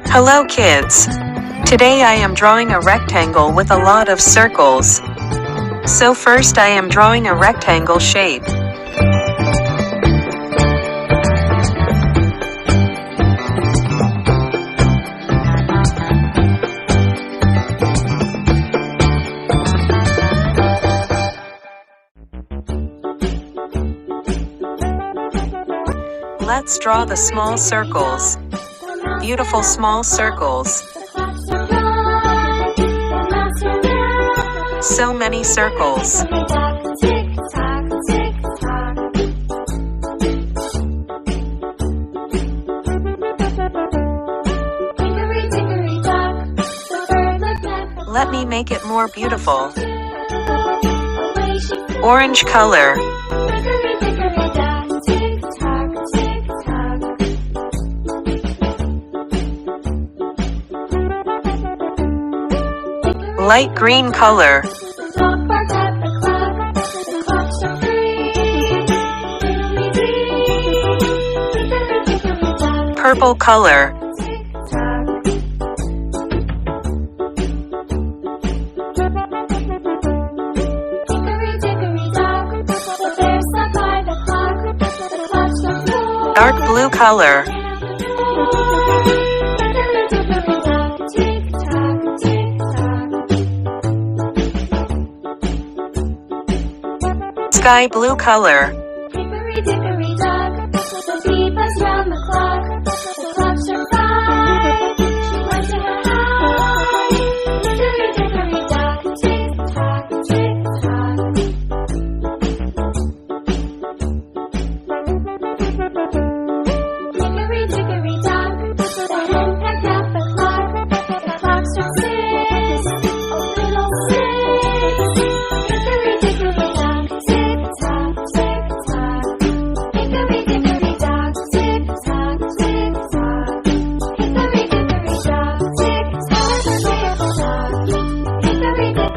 Hello kids! Today I am drawing a rectangle with a lot of circles. So first I am drawing a rectangle shape. Let's draw the small circles. Beautiful small circles. So many circles. Let me make it more beautiful. Orange color. Light green color. Purple color. Dark blue color. Sky blue color.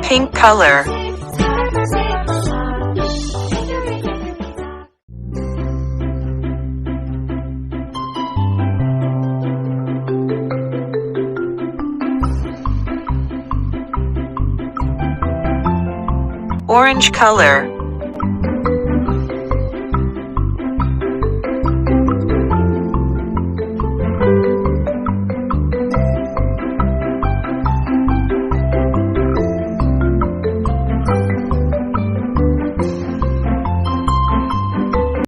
Pink color. Orange color.